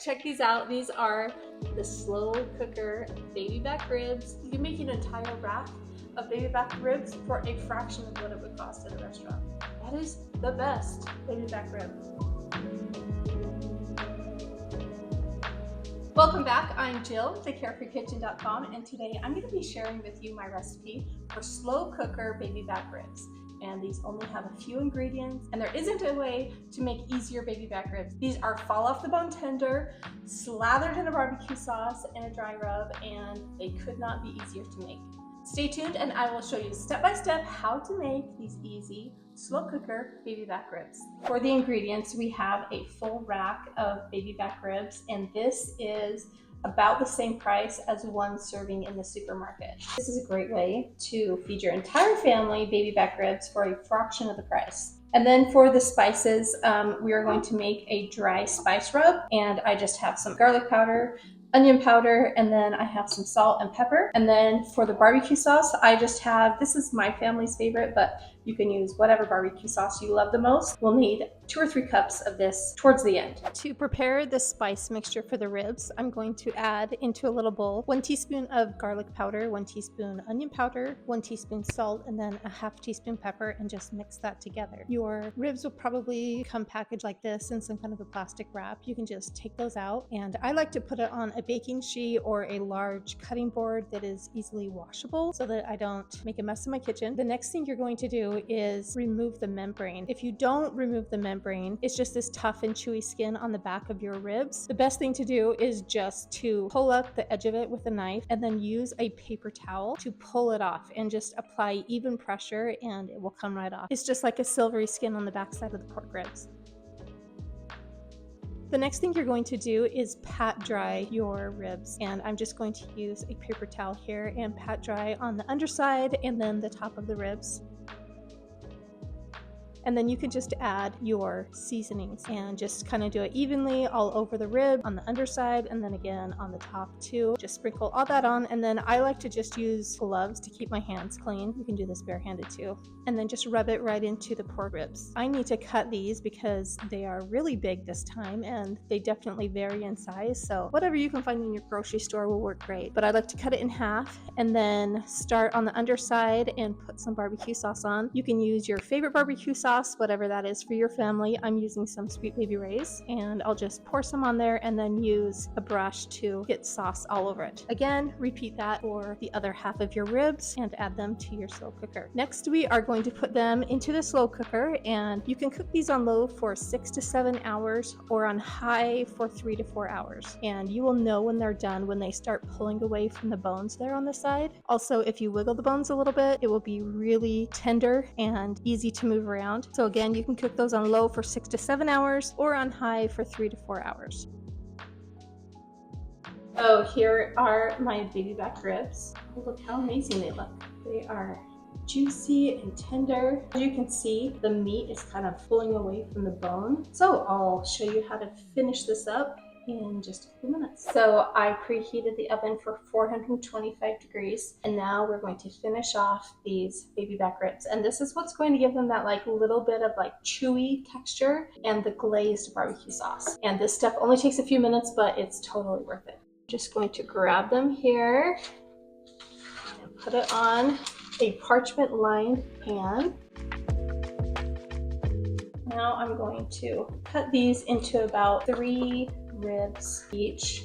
Check these out. These are the slow cooker baby back ribs. You can make an entire rack of baby back ribs for a fraction of what it would cost at a restaurant. That is the best baby back rib. Welcome back. I'm Jill with thecarefreekitchen.com, and today I'm going to be sharing with you my recipe for slow cooker baby back ribs. And these only have a few ingredients, and there isn't a way to make easier baby back ribs. These are fall off the bone tender, slathered in a barbecue sauce and a dry rub, and they could not be easier to make. Stay tuned and I will show you step by step how to make these easy slow cooker baby back ribs. For the ingredients, we have a full rack of baby back ribs, and this is about the same price as one serving in the supermarket. This is a great way to feed your entire family baby back ribs for a fraction of the price. And then for the spices, we are going to make a dry spice rub, and I just have some garlic powder, onion powder, and then I have some salt and pepper. And then for the barbecue sauce, I just have, this is my family's favorite, but you can use whatever barbecue sauce you love the most. We'll need 2 or 3 cups of this towards the end. To prepare the spice mixture for the ribs, I'm going to add into a little bowl 1 teaspoon of garlic powder, 1 teaspoon onion powder, 1 teaspoon salt, and then a ½ teaspoon pepper, and just mix that together. Your ribs will probably come packaged like this in some kind of a plastic wrap. You can just take those out, and I like to put it on a baking sheet or a large cutting board that is easily washable so that I don't make a mess in my kitchen. The next thing you're going to do is remove the membrane. If you don't remove the membrane, it's just this tough and chewy skin on the back of your ribs. The best thing to do is just to pull up the edge of it with a knife and then use a paper towel to pull it off, and just apply even pressure and it will come right off. It's just like a silvery skin on the back side of the pork ribs. The next thing you're going to do is pat dry your ribs, and I'm just going to use a paper towel here and pat dry on the underside and then the top of the ribs. And then you can just add your seasonings and just kind of do it evenly all over the rib, on the underside, and then again on the top too. Just sprinkle all that on, and then I like to just use gloves to keep my hands clean. You can do this barehanded too. And then just rub it right into the pork ribs. I need to cut these because they are really big this time, and they definitely vary in size. So whatever you can find in your grocery store will work great. But I like to cut it in half and then start on the underside and put some barbecue sauce on. You can use your favorite barbecue sauce, whatever that is for your family. I'm using some Sweet Baby Ray's, and I'll just pour some on there and then use a brush to get sauce all over it. Again, repeat that for the other half of your ribs and add them to your slow cooker. Next, we are going to put them into the slow cooker, and you can cook these on low for 6 to 7 hours or on high for 3 to 4 hours. And you will know when they're done when they start pulling away from the bones there on the side. Also, if you wiggle the bones a little bit, it will be really tender and easy to move around. So again, you can cook those on low for 6 to 7 hours or on high for 3 to 4 hours. Oh, here are my baby back ribs. Look how amazing they look. They are juicy and tender. As you can see, the meat is kind of pulling away from the bone. So I'll show you how to finish this up in just a few minutes. So I preheated the oven for 425 degrees, and now we're going to finish off these baby back ribs. And this is what's going to give them that like little bit of like chewy texture and the glazed barbecue sauce. And this stuff only takes a few minutes, but it's totally worth it. Just going to grab them here and put it on a parchment lined pan. Now I'm going to cut these into about 3 ribs each.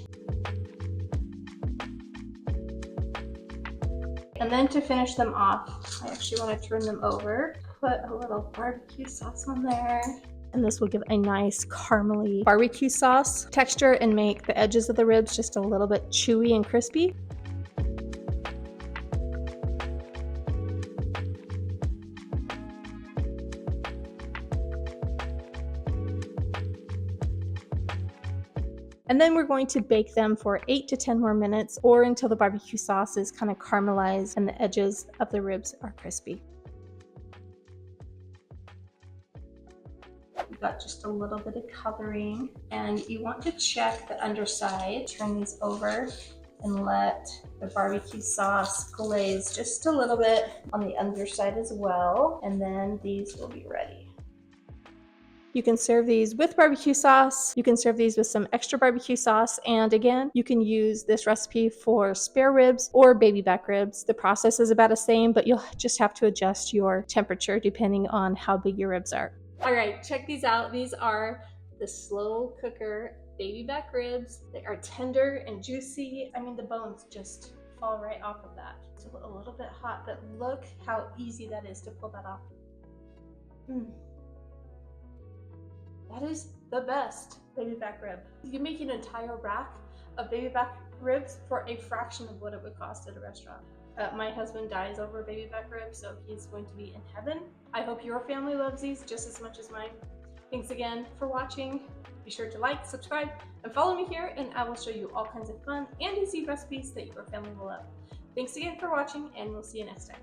And then to finish them off, I actually want to turn them over, put a little barbecue sauce on there. And this will give a nice caramely barbecue sauce texture and make the edges of the ribs just a little bit chewy and crispy. And then we're going to bake them for 8 to 10 more minutes, or until the barbecue sauce is kind of caramelized and the edges of the ribs are crispy. We've got just a little bit of coloring, and you want to check the underside. Turn these over and let the barbecue sauce glaze just a little bit on the underside as well, and then these will be ready. You can serve these with barbecue sauce. You can serve these with some extra barbecue sauce. And again, you can use this recipe for spare ribs or baby back ribs. The process is about the same, but you'll just have to adjust your temperature depending on how big your ribs are. All right, check these out. These are the slow cooker baby back ribs. They are tender and juicy. I mean, the bones just fall right off of that. It's a little bit hot, but look how easy that is to pull that off. That is the best baby back rib. You can make an entire rack of baby back ribs for a fraction of what it would cost at a restaurant. My husband dies over baby back ribs, so he's going to be in heaven. I hope your family loves these just as much as mine. Thanks again for watching. Be sure to like, subscribe, and follow me here, and I will show you all kinds of fun and easy recipes that your family will love. Thanks again for watching, and we'll see you next time.